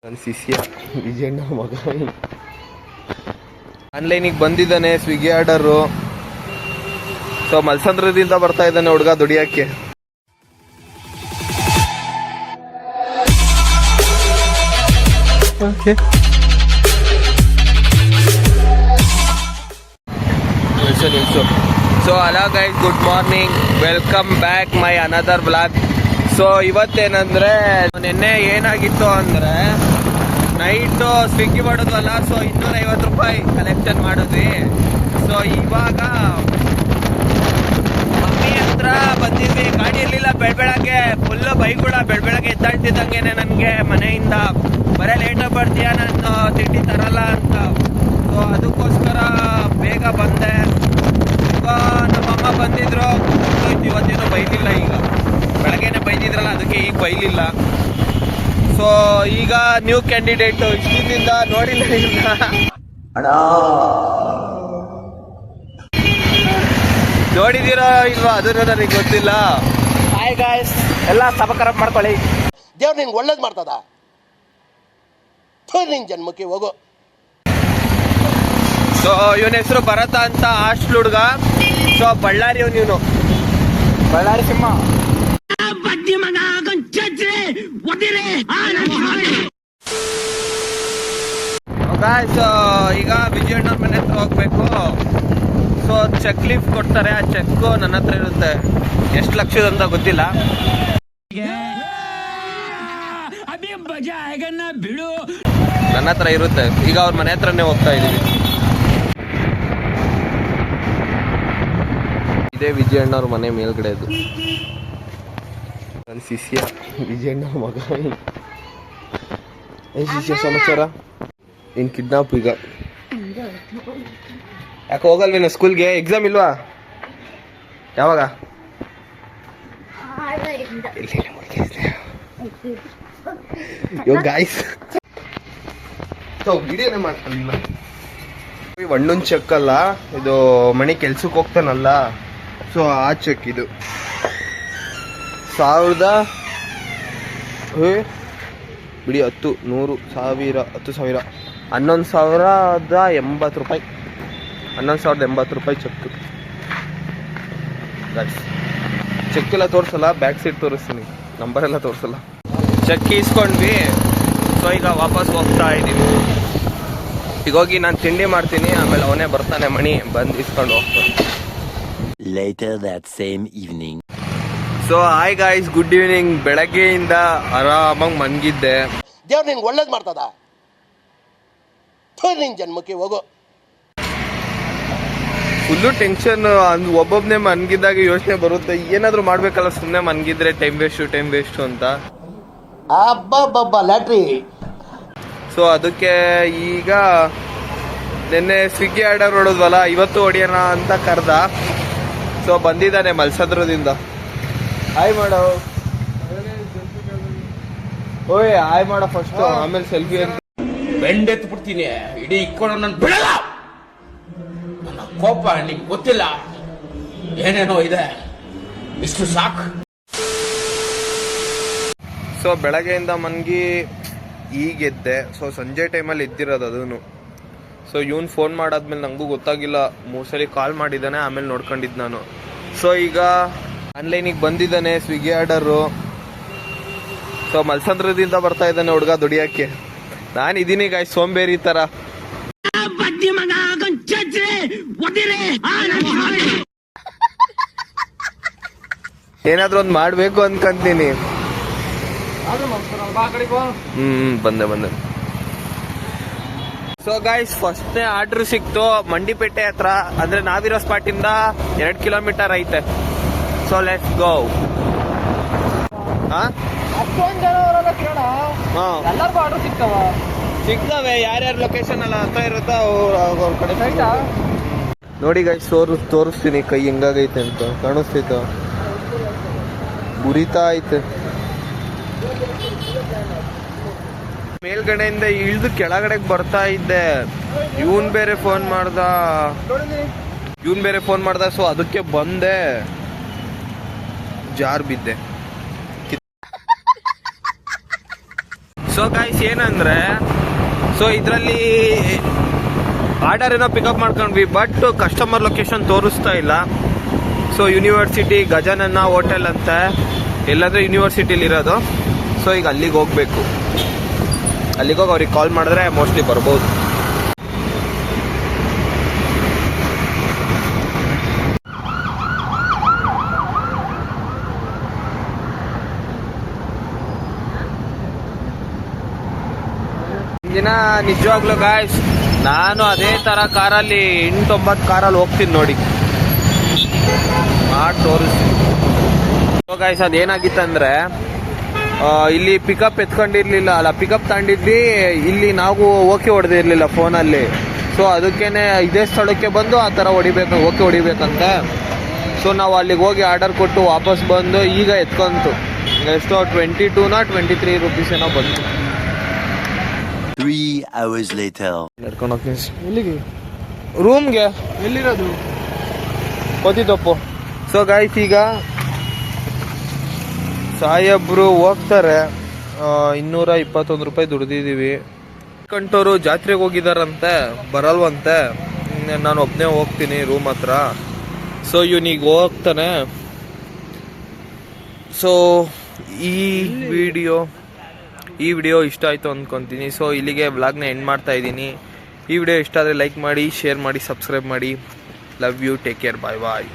ನನ್ನ ಶಿಷ್ಯ ವಿಜಯಣ್ಣ ಮಗ ಆನ್ಲೈನಿಗೆ ಬಂದಿದ್ದಾನೆ ಸ್ವಿಗ್ಗಿ ಆರ್ಡರು. ಸೊ ಮಲ್ಸಂದ್ರದಿಂದ ಬರ್ತಾ ಇದ್ದಾನೆ ಹುಡುಗ ದುಡಿಯಕ್ಕೆ. So hello guys, good morning, welcome back my another blog. So ಇವತ್ತೇನಂದ್ರೆ ನಿನ್ನೆ ಏನಾಗಿತ್ತು ಅಂದ್ರೆ ನೈಟು ಸ್ವಿಗ್ಗಿ ಮಾಡೋದ್ವಲ್ಲ, ಸೊ 250 ರೂಪಾಯಿ ಕಲೆಕ್ಷನ್ ಮಾಡಿದ್ವಿ. ಸೊ ಇವಾಗ ಮಮ್ಮಿ ಹತ್ರ ಬಂದಿದ್ವಿ, ಗಾಡಿ ಇರಲಿಲ್ಲ. ಬೆಳಗ್ಗೆ ಫುಲ್ಲು ಬೈಕ್ ಬೆಳಗ್ಗೆ ಎದ್ದಾಳ್ತಿದ್ದಂಗೆನೆ ನನಗೆ ಮನೆಯಿಂದ ಬರೀ ಲೇಟಾಗಿ ಬರ್ತೀಯ, ನಾನು ತಿಂಡಿ ತರಲ್ಲ ಅಂತ. ಸೊ ಅದಕ್ಕೋಸ್ಕರ ಬೇಗ ಬಂದೆ. ಈಗ ನಮ್ಮಮ್ಮ ಬಂದಿದ್ರು, ಇವತ್ತೇನು ಬೈಲಿಲ್ಲ. ಈಗ ಬೆಳಗ್ಗೆನೆ ಬೈದಿದ್ರಲ್ಲ, ಅದಕ್ಕೆ ಈಗ ಬೈಲಿಲ್ಲ. ಸೊ ಈಗ ನ್ಯೂ ಕ್ಯಾಂಡಿಡೇಟ್, ಇಷ್ಟಿಂದ ನೋಡಿಲ್ಲ ಇಲ್ಲ ನೋಡಿದೀರೋ ಇಲ್ವಾ ಅದನ್ನು ನನಗೆ ಗೊತ್ತಿಲ್ಲ. ಹಾಯ್ ಗಾಯ್ಸ್, ಎಲ್ಲ ಸಬಕರಪ್ ಮಾಡ್ಕೊಳ್ಳಿ. ದೇವ್ರು ನಿನ್ಗೆ ಒಳ್ಳೇದು ಮಾಡ್ತದ, ನಿನ್ ಜನ್ಮಕ್ಕೆ ಹೋಗೋ. ಸೊ ಇವನ ಹೆಸರು ಭರತ ಅಂತ, ಹಾಸ್ಟೆಲ್ ಹುಡುಗ. ಸೊ ಬಳ್ಳಾರಿ ಇವನು, ಬಳ್ಳಾರಿ ಸಿಂಹ. ಈಗ ವಿಜಯಣ್ಣವ್ರ ಮನೆ ಹತ್ರ ಹೋಗ್ಬೇಕು. ಸೊ ಚೆಕ್ ಲೀಫ್ ಕೊಡ್ತಾರೆ, ಆ ಚೆಕ್ ನನ್ನ ಹತ್ರ ಇರುತ್ತೆ. ಎಷ್ಟು ಲಕ್ಷದಂತ ಗೊತ್ತಿಲ್ಲ. ನನ್ನ ಹತ್ರ ಇರುತ್ತೆ. ಈಗ ಅವ್ರ ಮನೆ ಹತ್ರನೇ ಹೋಗ್ತಾ ಇದೀವಿ. ಇದೇ ವಿಜಯಣ್ಣವ್ರ ಮನೆ ಮೇಲ್ಗಡೆ ಇದು. ನನ್ನ ಶಿಷ್ಯ ವಿಜಯಣ್ಣ ಮಗ. ಏನ್ ಶಿಷ್ಯ ಸಮಾಚಾರ? ಇನ್ ಕಿಡ್ನಾಪ್ ಈಗ ಯಾಕೆ ಹೋಗಲ್ವೇನ ಸ್ಕೂಲ್ಗೆ? ಎಕ್ಸಾಮ್ ಇಲ್ವಾ? ಯಾವಾಗ? ಗಾಯ್ಸ್ ವಿಡಿಯೋನೇ ಮಾಡ್ಕೊಂಡಿಲ್ಲ. ಒಂದೊಂದು ಚೆಕ್ ಅಲ್ಲ ಇದು, ಮಣಿ ಕೆಲ್ಸಕ್ಕೆ ಹೋಗ್ತಾನಲ್ಲ, ಸೊ ಆ ಚೆಕ್ ಇದು 1000 ಬಿಡಿ 10 100 1000 10,000 11,080 ರೂಪಾಯಿ. 11,080 ರೂಪಾಯಿ ಚೆಕ್. ಚೆಕ್ ಎಲ್ಲ ತೋರಿಸಲ್ಲ, ಬ್ಯಾಕ್ ಸೈಡ್ ತೋರಿಸ್ತೀನಿ, ನಂಬರ್ ಎಲ್ಲ ತೋರಿಸಲ್ಲ. ಚೆಕ್ ಇಸ್ಕೊಂಡ್ವಿ. ಸೊ ಈಗ ವಾಪಸ್ ಹೋಗ್ತಾ ಇದ್ದೀವಿ. ಈಗ ಹೋಗಿ ನಾನು ತಿಂಡಿ ಮಾಡ್ತೀನಿ, ಆಮೇಲೆ ಅವನೇ ಬರ್ತಾನೆ ಮಣಿ, ಬಂದು ಇಸ್ಕೊಂಡು ಹೋಗ್ತಾನೆ. Later that same evening. So hi guys, good evening. ಬೆಳಗ್ಗೆಯಿಂದ ಆರಾಮಾಗಿ ಮನ್ಗಿದ್ದೆ. ದೇವ್ರು ನಿನ್ಗೆ ಒಳ್ಳೇದು ಮಾಡ್ತದ, ನಿನ್ ಜನ್ಮಕ್ಕೆ ಹೋಗೋ. Full tension. ಒಬ್ಬೊಬ್ಬನೇ ಮನ್ಗಿದ್ದಾಗ ಯೋಚನೆ ಬರುತ್ತೆ, ಏನಾದರೂ ಮಾಡ್ಬೇಕಲ್ಲ, ಸುಮ್ಮನೆ ಮನ್ಗಿದ್ರೆ ಟೈಮ್ ವೇಸ್ಟು ಅಂತ. ಅಬ್ಬಬ್ಬಬ್ಬ ಲ್ಯಾಟ್ರಿ. ಸೊ ಅದಕ್ಕೆ ಈಗ ನಿನ್ನೆ ಸ್ವಿಗ್ಗಿ ಆರ್ಡರ್ ಹೊಡೋದ್ವಲ್ಲ, ಇವತ್ತು ಹೊಡಿಯೋಣ ಅಂತ ಕರೆದ. ಸೊ ಬಂದಿದ್ದಾನೆ ಮಲ್ಸಂದ್ರದಿಂದ. ಹಾಯ್ ಮಾಡೋ, ಓಯ್ ಹಾಯ್ ಮಾಡೋ ಫಸ್ಟ್, ಆಮೇಲೆ ಸೆಲ್ಫಿ ಅಂತ. ಬೆಂಡೆತ್ತು ಬಿಡ್ತೀನಿ, ಇಡೀ ಇಕ್ಕೊಂಡು ನನ್ನ ಬಿಡಲ್ಲ. ನನ್ನ ಕೋಪ ನಿಂಗೆ ಗೊತ್ತಿಲ್ಲ, ಏನೇನೋ ಇದೆ, ಇಷ್ಟು ಸಾಕು. ಸೊ ಬೆಳಗ್ಗೆಯಿಂದ ಮನ್ಗಿ ಈಗೆದ್ದೆ. ಸೊ ಸಂಜೆ ಟೈಮಲ್ಲಿ ಎದ್ದಿರೋದು ಅದೂ. ಸೊ ಇವನು ಫೋನ್ ಮಾಡಾದ್ಮೇಲೆ ನನಗೂ ಗೊತ್ತಾಗಿಲ್ಲ, 3 ಸಲ ಕಾಲ್ ಮಾಡಿದ್ದಾನೆ, ಆಮೇಲೆ ನೋಡ್ಕೊಂಡಿದ್ದು ನಾನು. ಸೊ ಈಗ ಆನ್ಲೈನಿಗೆ ಬಂದಿದ್ದಾನೆ ಸ್ವಿಗ್ಗಿ ಆರ್ಡರು. ಸೊ ಮಲ್ಸಂದ್ರದಿಂದ ಬರ್ತಾ ಇದ್ದಾನೆ ಹುಡುಗ ದುಡಿಯಕ್ಕೆ. ನಾನಿದ್ದೀನಿ ಗಾಯ್ಸ್ ಸೋಂಬೇರಿ ಥರ. ಏನಾದ್ರೂ ಒಂದು ಮಾಡಬೇಕು ಅನ್ಕೊಂತೀನಿ. ಬಂದೆ. ಸೊ ಗಾಯ್ಸ್, ಫಸ್ಟ್ನೇ ಆರ್ಡರ್ ಸಿಕ್ತು ಮಂಡಿಪೇಟೆ ಹತ್ರ, ಅಂದ್ರೆ ನಾವಿರೋ ಸ್ಪಾಟಿಂದ 2 ಕಿಲೋಮೀಟರ್ ಐತೆ. So let's go. ಸಿಗ್ತವೆ, ಯಾರ್ಯಾರ ಲೊಕೇಶನ್ ಎಲ್ಲ ಅಂತ ಇರುತ್ತೋ ಅವ್ರ ಕಡೆ ನೋಡಿ ಗೈಸ್. ತೋರಿಸ್ತೀನಿ ಕೈ ಹೆಂಗಾಗೈತೆ ಅಂತ. ಕಾಣಿಸ್ತೈತ? ಉರಿತಾ ಐತೆ. ಮೇಲ್ಗಡೆಯಿಂದ ಇಳಿದು ಕೆಳಗಡೆಗೆ ಬರ್ತಾ ಇದ್ದೆ. ಇವನ್ ಬೇರೆ ಫೋನ್ ಮಾಡ್ದ. ಸೊ ಅದಕ್ಕೆ ಬಂದೆ, ಜಾರ್ ಬಿದ್ದೆ. ಸೊ ಸೊ ಗೈಸ್ ಏನಂದ್ರೆ, ಸೊ ಇದರಲ್ಲಿ ಆರ್ಡರ್ ಏನೋ ಪಿಕಪ್ ಮಾಡ್ಕೊಂಡ್ವಿ, ಬಟ್ ಕಸ್ಟಮರ್ ಲೊಕೇಶನ್ ತೋರಿಸ್ತಾ ಇಲ್ಲ. ಸೊ ಯೂನಿವರ್ಸಿಟಿ ಗಜಾನನ ಹೋಟೆಲ್ ಅಂತ ಎಲ್ಲಾದ್ರೂ ಯೂನಿವರ್ಸಿಟಿಲಿ ಇರೋದು. ಸೊ ಈಗ ಅಲ್ಲಿಗೆ ಹೋಗ್ಬೇಕು. ಅಲ್ಲಿಗೆ ಹೋಗಿ ಅವ್ರಿಗೆ ಕಾಲ್ ಮಾಡಿದ್ರೆ ಮೋಸ್ಟ್ಲಿ ಬರ್ಬೋದು. ದಿನ ನಿಜವಾಗ್ಲೂ ಗಾಯ್ಸ್ ನಾನು ಅದೇ ತರ ಕಾರಲ್ಲಿ 8-9 ಕಾರಲ್ಲಿ ಹೋಗ್ತೀನಿ ನೋಡಿ, ಮಾಡಿ ತೋರಿಸ್ತೀನಿ. ಗಾಯ್ಸ್ ಅದೇನಾಗಿತ್ತಂದ್ರೆ, ಇಲ್ಲಿ ಪಿಕಪ್ ಎತ್ಕೊಂಡಿರ್ಲಿಲ್ಲ, ಅಲ್ಲ ಪಿಕಪ್ ತಗೊಂಡಿದ್ವಿ, ಇಲ್ಲಿ ನಾವು ಓಕೆ ಹೊಡೆದಿರ್ಲಿಲ್ಲ ಫೋನಲ್ಲಿ. ಸೊ ಅದಕ್ಕೇನೆ ಇದೇ ಸ್ಥಳಕ್ಕೆ ಬಂದು ಆ ಥರ ಓಕೆ ಹೊಡಿಬೇಕಂತೆ. ಸೊ ನಾವು ಅಲ್ಲಿಗೆ ಹೋಗಿ ಆರ್ಡರ್ ಕೊಟ್ಟು ವಾಪಸ್ ಬಂದು ಈಗ ಎತ್ಕೊಂತು. ಎಷ್ಟೋ 22-23 ರೂಪೀಸ್ ಏನೋ ಬಂತು. 3 hours later. ನಡ್ಕೊಂಡು ಹೋಗ್ತೀನಿ. ಎಲ್ಲಿಗೆ? ರೂಮ್ಗೆ. ಎಲ್ಲಿರೋದು? ಗೊತ್ತಿತ್ತಪ್ಪು. ಸೊ ಗಾಯ್ಸ್ ಈಗ ಸಾಹೇಬ್ರು ಹೋಗ್ತಾರೆ. 221 ರೂಪಾಯಿ ದುಡ್ದಿದ್ದೀವಿ. ಕಂಟೋರು ಜಾತ್ರೆಗೆ ಹೋಗಿದಾರಂತೆ, ಬರಲ್ವಂತೆ. ನಾನು ಒಬ್ಬನೇ ಹೋಗ್ತೀನಿ ರೂಮ್ ಹತ್ರ. ಸೊ ಇವನಿಗೆ ಹೋಗ್ತಾನೆ. ಸೊ ಈ ವಿಡಿಯೋ ಇಷ್ಟ ಆಯಿತು ಅಂದ್ಕೊತೀನಿ. ಸೊ ಇಲ್ಲಿಗೆ ವ್ಲಾಗ್ನ ಎಂಡ್ ಮಾಡ್ತಾ ಇದ್ದೀನಿ. ಈ ವಿಡಿಯೋ ಇಷ್ಟ ಆದರೆ ಲೈಕ್ ಮಾಡಿ, ಶೇರ್ ಮಾಡಿ, ಸಬ್ಸ್ಕ್ರೈಬ್ ಮಾಡಿ. Love you, take care, bye bye.